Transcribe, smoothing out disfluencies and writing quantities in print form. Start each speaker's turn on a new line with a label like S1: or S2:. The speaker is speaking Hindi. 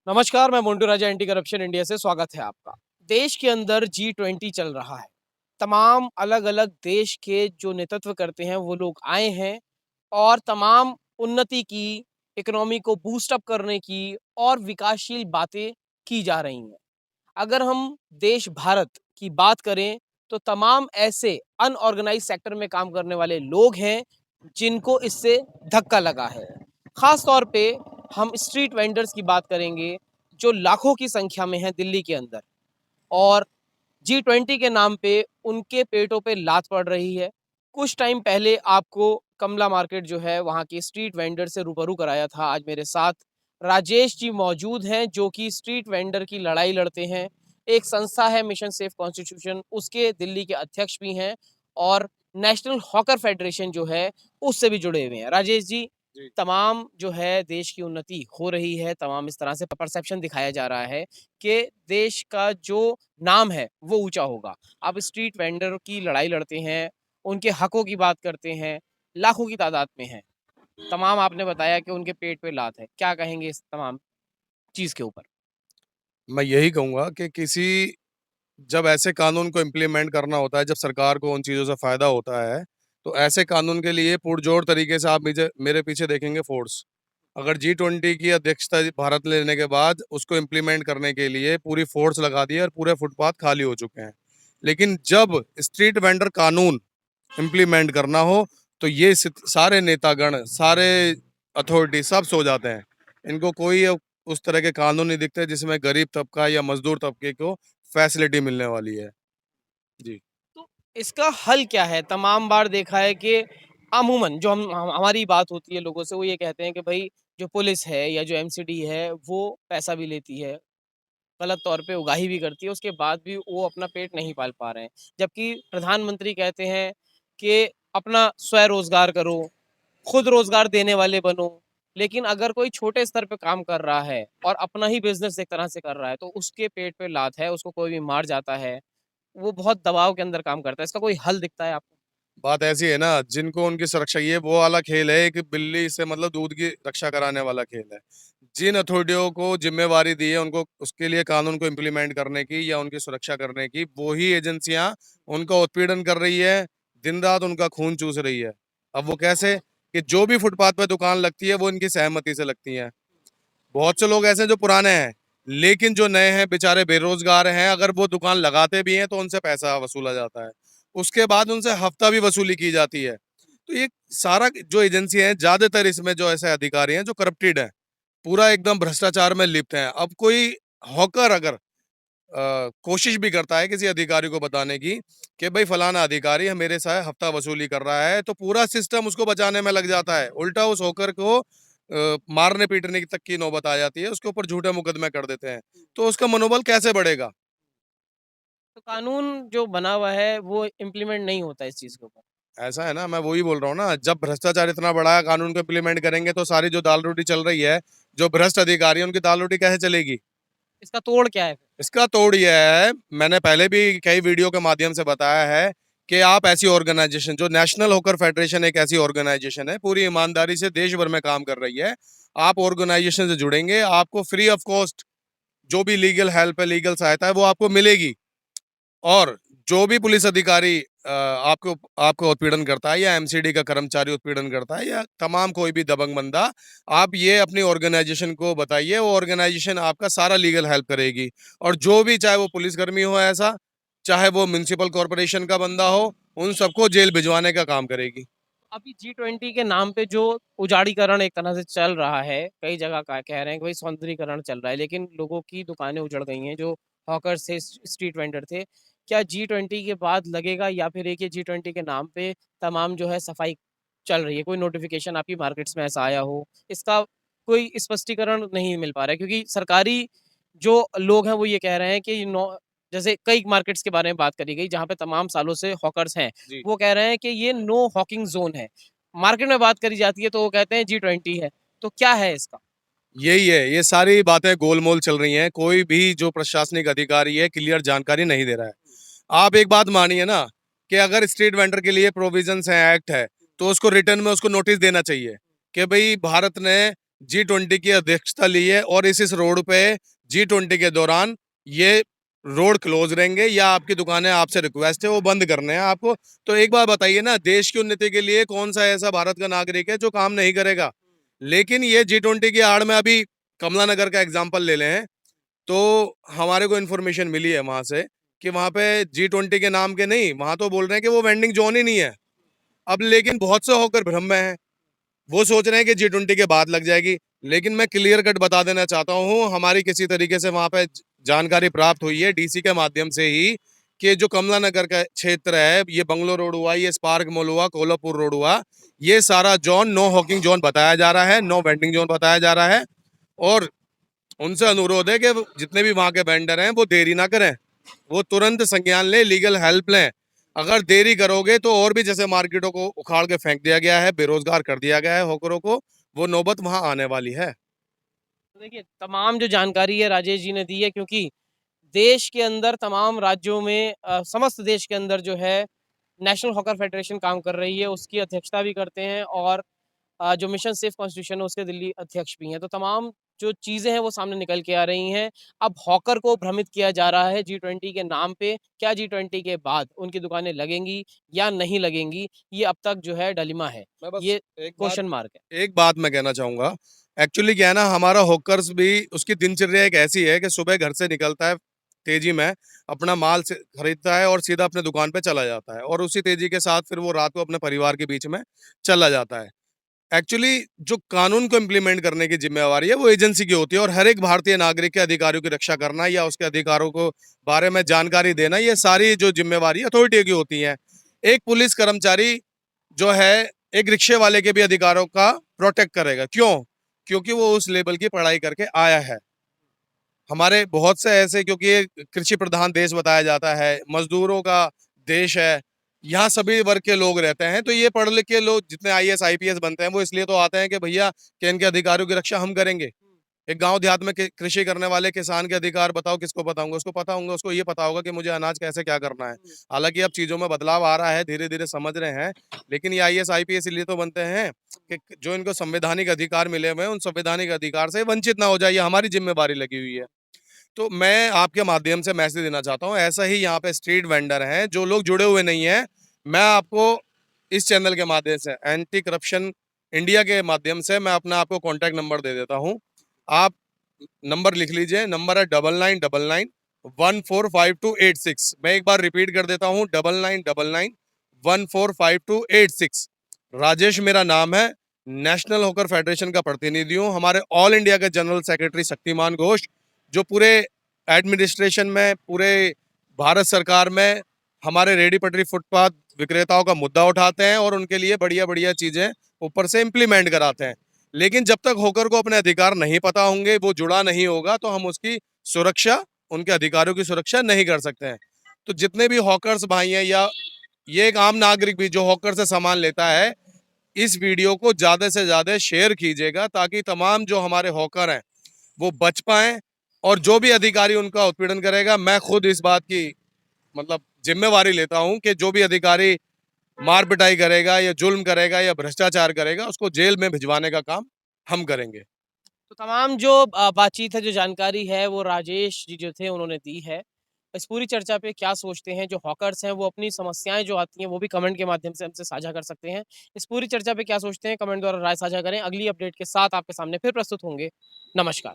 S1: नमस्कार, मैं मोन्टू राजा एंटी करप्शन इंडिया से स्वागत है आपका। देश के अंदर जी20 चल रहा है। तमाम अलग-अलग देश के जो नेतृत्व करते हैं वो लोग आए हैं और तमाम उन्नति की, इकोनॉमी को बूस्ट अप करने की और विकासशील बातें की जा रही हैं। अगर हम देश भारत की बात करें तो तमाम ऐसे अनऑर्गेनाइज्ड सेक्टर में काम करने वाले लोग हैं जिनको इससे धक्का लगा है। खास तौर पे हम स्ट्रीट वेंडर्स की बात करेंगे जो लाखों की संख्या में हैं दिल्ली के अंदर और जी20 के नाम पे उनके पेटों पे लात पड़ रही है। कुछ टाइम पहले आपको कमला मार्केट जो है वहाँ के स्ट्रीट वेंडर से रूबरू कराया था। आज मेरे साथ राजेश जी मौजूद हैं जो कि स्ट्रीट वेंडर की लड़ाई लड़ते हैं। एक संस्था है मिशन सेफ कॉन्स्टिट्यूशन, उसके दिल्ली के अध्यक्ष भी हैं और नेशनल हॉकर फेडरेशन जो है उससे भी जुड़े हुए हैं। राजेश जी, तमाम जो है देश की उन्नति हो रही है, तमाम इस तरह से परसेप्शन दिखाया जा रहा है कि देश का जो नाम है वो ऊँचा होगा। आप स्ट्रीट वेंडर की लड़ाई लड़ते हैं, उनके हकों की बात करते हैं, लाखों की तादाद में हैं। तमाम आपने बताया कि उनके पेट पे लात है। क्या कहेंगे इस तमाम चीज़ के ऊपर?
S2: मैं यही कहूँगा कि जब ऐसे कानून को इम्प्लीमेंट करना होता है, जब सरकार को उन चीज़ों से फ़ायदा होता है, तो ऐसे कानून के लिए पुरजोर तरीके से आप मेरे पीछे देखेंगे फ़ोर्स। अगर जी20 की अध्यक्षता भारत लेने के बाद उसको इम्प्लीमेंट करने के लिए पूरी फ़ोर्स लगा दी है और पूरे फुटपाथ खाली हो चुके हैं। लेकिन जब स्ट्रीट वेंडर कानून इम्प्लीमेंट करना हो, तो ये सारे नेतागण, सारे अथॉरिटी सब सो जाते हैं। इनको कोई उस तरह के कानून नहीं दिखते जिसमें गरीब तबका या मजदूर तबके को फैसिलिटी मिलने वाली है। जी।
S1: तो इसका हल क्या है? तमाम बार देखा है कि अमूमन जो हमारी बात होती है लोगों से वो ये कहते हैं कि भई जो पुलिस है या जो एमसीडी है वो पैसा भी लेती है, गलत तौर पे उगाही भी करती है, उसके बाद भी वो अपना पेट नहीं पाल पा रहे हैं। जबकि प्रधानमंत्री कहते हैं कि अपना स्वरोज़गार करो, खुद रोज़गार देने वाले बनो। लेकिन अगर कोई छोटे स्तर पे काम कर रहा है और अपना ही बिज़नेस एक तरह से कर रहा है, तो उसके पेट पे लात है, उसको कोई भी मार जाता है, वो बहुत दबाव के अंदर काम करता है। इसका कोई हल दिखता है आपको?
S2: बात ऐसी है ना, जिनको उनकी सुरक्षा ये वो वाला खेल है, एक बिल्ली से मतलब दूध की रक्षा कराने वाला खेल है। जिन अथॉरिटियों को ज़िम्मेवारी दी है उनको उसके लिए कानून को इम्प्लीमेंट करने की या उनकी सुरक्षा करने की, वो ही एजेंसियाँ उनका उत्पीड़न कर रही है, दिन-रात उनका खून चूस रही है। अब वो कैसे? कि जो भी फुटपाथ पे दुकान लगती है, वो इनकी सहमति से लगती हैं। बहुत से लोग ऐसे हैं जो पुराने हैं, लेकिन जो नए हैं बेचारे बेरोजगार हैं, अगर वो दुकान लगाते भी हैं तो उनसे पैसा वसूला जाता है। उसके बाद उनसे हफ्ता भी वसूली की जाती है। तो ये सारा जो एजेंसी है, ज़्यादातर इसमें जो ऐसे अधिकारी हैं जो करप्टेड हैं, पूरा एकदम भ्रष्टाचार में लिप्त हैं। अब कोई हॉकर अगर कोशिश भी करता है किसी अधिकारी को बताने की कि भाई फलाना अधिकारी है मेरे से हफ्ता वसूली कर रहा है, तो पूरा सिस्टम उसको बचाने में लग जाता है। उल्टा उस हॉकर को मारने पीटने की तक की नौबत आ जाती है, उसके ऊपर झूठे मुकदमे कर देते हैं। तो उसका मनोबल कैसे बढ़ेगा?
S1: तो कानून जो बना हुआ है वो इम्प्लीमेंट नहीं होता है इस चीज़ के ऊपर।
S2: ऐसा है ना, मैं वही बोल रहा हूँ ना, जब भ्रष्टाचार इतना बड़ा है, कानून को इम्प्लीमेंट करेंगे तो सारी जो दाल रोटी चल रही है, जो भ्रष्ट अधिकारी है उनकी दाल रोटी कैसे चलेगी?
S1: इसका तोड़ क्या है?
S2: इसका तोड़ ये है, मैंने पहले भी कई वीडियो के माध्यम से बताया है कि आप ऐसी ऑर्गेनाइजेशन जो नेशनल हॉकर फेडरेशन एक ऐसी ऑर्गेनाइजेशन है, पूरी ईमानदारी से देश भर में काम कर रही है। आप ऑर्गेनाइजेशन से जुड़ेंगे, आपको फ्री ऑफ कॉस्ट जो भी लीगल हेल्प है, लीगल सहायता है, वो आपको मिलेगी। और जो भी पुलिस अधिकारी आपको आपको उत्पीड़न करता है या एमसीडी का कर्मचारी उत्पीड़न करता है या तमाम कोई भी दबंग बंदा, आप ये अपनी ऑर्गेनाइजेशन को बताइए, वो ऑर्गेनाइजेशन आपका सारा लीगल हेल्प करेगी। और जो भी चाहे वो पुलिसकर्मी हो ऐसा, चाहे वो म्युनिसिपल कॉर्पोरेशन का बंदा हो, उन सबको जेल भिजवाने का काम करेगी।
S1: अभी जी20 के नाम पे जो उजाड़ीकरण एक तरह से चल रहा है, कई जगह का कह रहे हैं कि भाई सौंदर्यीकरण चल रहा है, लेकिन लोगों की दुकानें उजड़ गई हैं, जो हॉकर्स थे, स्ट्रीट वेंडर थे। क्या जी20 के बाद लगेगा या फिर एक ये जी20 के नाम पे तमाम जो है सफाई चल रही है? कोई नोटिफ़िकेशन आपकी मार्केट्स में ऐसा आया हो? इसका कोई स्पष्टीकरण नहीं मिल पा रहा है क्योंकि सरकारी जो लोग हैं वो ये कह रहे हैं कि नौ जैसे कई मार्केट्स के बारे में बात करी गई जहाँ पे तमाम सालों से हॉकर्स हैं।
S2: जी।
S1: वो कह रहे हैं कि ये नो हॉकिंग ज़ोन है। मार्केट में बात करी जाती है तो वो कहते हैं जी20 है। तो क्या है इसका?
S2: यही है, ये सारी बातें गोलमोल चल रही हैं, कोई भी जो प्रशासनिक अधिकारी है क्लियर जानकारी नहीं दे रहा है। आप एक बात मानिए ना, कि अगर स्ट्रीट वेंडर के लिए प्रोविजंस है, एक्ट है, तो उसको रिटर्न में उसको नोटिस देना चाहिए कि भाई भारत ने G20 की अध्यक्षता ली है और इस रोड पे G20 के दौरान ये रोड क्लोज रहेंगे या आपकी दुकानें, आपसे रिक्वेस्ट है वो बंद करने हैं आपको। तो एक बार बताइए ना, देश की उन्नति के लिए कौन सा ऐसा भारत का नागरिक है जो काम नहीं करेगा? लेकिन ये G20 की आड़ में अभी कमला नगर का एग्जाम्पल ले लें, तो हमारे को इन्फॉर्मेशन मिली है वहां से कि वहां पे G20 के नाम के नहीं, वहां तो बोल रहे हैं कि वो वेंडिंग जोन ही नहीं है। अब लेकिन बहुत से होकर भ्रम में है, वो सोच रहे हैं कि G20 के बाद लग जाएगी। लेकिन मैं क्लियर कट बता देना चाहता हूँ, हमारी किसी तरीके से वहां पे जानकारी प्राप्त हुई है डीसी के माध्यम से ही कि जो कमला नगर का क्षेत्र है, ये बंगलो रोड हुआ, ये स्पार्क मॉल हुआ, कोल्हापुर रोड हुआ, ये सारा जोन नो हॉकिंग जोन बताया जा रहा है, नो वेंडिंग जोन बताया जा रहा है। और उनसे अनुरोध है कि जितने भी वहां के वेंडर हैं वो देरी ना करें, वो तुरंत संज्ञान लें, लीगल हेल्प लें। अगर देरी करोगे तो और भी जैसे मार्केटों को उखाड़ के फेंक दिया गया है, बेरोजगार कर दिया गया है हॉकरों को, वो नौबत वहां आने वाली है।
S1: तो देखिए, तमाम जो जानकारी है राजेश जी ने दी है, क्योंकि देश के अंदर तमाम राज्यों में समस्त देश के अंदर जो है नेशनल हॉकर फेडरेशन काम कर रही है, उसकी अध्यक्षता भी करते हैं और जो मिशन सेफ कॉन्स्टिट्यूशन है उसके दिल्ली अध्यक्ष भी हैं। तो तमाम जो चीज़ें हैं वो सामने निकल के आ रही हैं। अब हॉकर को भ्रमित किया जा रहा है G20 के नाम पे, क्या G20 के बाद उनकी दुकानें लगेंगी या नहीं लगेंगी, ये अब तक जो है डिलेमा है।
S2: मैं बस
S1: ये
S2: एक बात
S1: क्वेश्चन मार्क है।
S2: एक बात मैं कहना चाहूंगा। एक्चुअली क्या है ना, हमारा हॉकर्स भी, उसकी दिनचर्या एक ऐसी है कि सुबह घर से निकलता है तेजी में, अपना माल से खरीदता है और सीधा अपने दुकान पे चला जाता है, और उसी तेजी के साथ फिर वो रात को अपने परिवार के बीच में चला जाता है। एक्चुअली जो कानून को इम्प्लीमेंट करने की जिम्मेवारी है वो एजेंसी की होती है, और हर एक भारतीय नागरिक के अधिकारों की रक्षा करना या उसके अधिकारों को बारे में जानकारी देना, ये सारी जो जिम्मेवारी अथॉरिटी की होती है। एक पुलिस कर्मचारी जो है एक रिक्शे वाले के भी अधिकारों का प्रोटेक्ट करेगा, क्यों? क्योंकि वो उस लेवल की पढ़ाई करके आया है। हमारे बहुत से ऐसे, क्योंकि ये कृषि प्रधान देश बताया जाता है, मजदूरों का देश है, यहाँ सभी वर्ग के लोग रहते हैं, तो ये पढ़ लिख के लोग जितने आईएएस आईपीएस बनते हैं वो इसलिए तो आते हैं कि भैया कि इनके अधिकारों की रक्षा हम करेंगे। एक गांव देहात में कृषि करने वाले किसान के अधिकार बताओ किसको पता होंगे? उसको पता होंगे, उसको ये पता होगा कि मुझे अनाज कैसे क्या करना है। हालांकि अब चीजों में बदलाव आ रहा है, धीरे धीरे समझ रहे हैं, लेकिन ये आईएएस आईपीएस इसलिए तो बनते हैं कि जो इनको संवैधानिक अधिकार मिले हुए हैं उन संवैधानिक अधिकार से वंचित ना हो जाए, ये हमारी जिम्मेवारी लगी हुई है। तो मैं आपके माध्यम से मैसेज देना चाहता हूँ, ऐसा ही यहाँ पे स्ट्रीट वेंडर हैं जो लोग जुड़े हुए नहीं हैं, मैं आपको इस चैनल के माध्यम से, एंटी करप्शन इंडिया के माध्यम से, मैं अपना आपको कॉन्टैक्ट नंबर दे देता हूँ। आप नंबर लिख लीजिए, नंबर है 9999145286। मैं एक बार रिपीट कर देता हूँ, 9999145286। राजेश मेरा नाम है, नेशनल हॉकर फेडरेशन का प्रतिनिधि हूँ। हमारे ऑल इंडिया के जनरल सेक्रेटरी शक्तिमान घोष, जो पूरे एडमिनिस्ट्रेशन में, पूरे भारत सरकार में हमारे रेडी पटरी फुटपाथ विक्रेताओं का मुद्दा उठाते हैं और उनके लिए बढ़िया बढ़िया चीजें ऊपर से इम्प्लीमेंट कराते हैं। लेकिन जब तक हॉकर को अपने अधिकार नहीं पता होंगे, वो जुड़ा नहीं होगा, तो हम उसकी सुरक्षा, उनके अधिकारों की सुरक्षा नहीं कर सकते हैं। तो जितने भी हॉकर्स भाई हैं, या ये एक आम नागरिक भी जो हॉकर से सामान लेता है, इस वीडियो को ज्यादा से ज्यादा शेयर कीजिएगा ताकि तमाम जो हमारे हॉकर हैं वो बच पाएं, और जो भी अधिकारी उनका उत्पीड़न करेगा, मैं खुद इस बात की मतलब जिम्मेवारी लेता हूं कि जो भी अधिकारी मार पिटाई करेगा या जुल्म करेगा या भ्रष्टाचार करेगा, उसको जेल में भिजवाने का काम हम करेंगे।
S1: तो तमाम जो बातचीत है, जो जानकारी है, वो राजेश जी जो थे उन्होंने दी है। इस पूरी चर्चा पे क्या सोचते हैं जो हॉकर्स हैं, वो अपनी समस्याएँ जो आती हैं वो भी कमेंट के माध्यम से हमसे साझा कर सकते हैं। इस पूरी चर्चा पे क्या सोचते हैं, कमेंट द्वारा राय साझा करें। अगली अपडेट के साथ आपके सामने फिर प्रस्तुत होंगे। नमस्कार।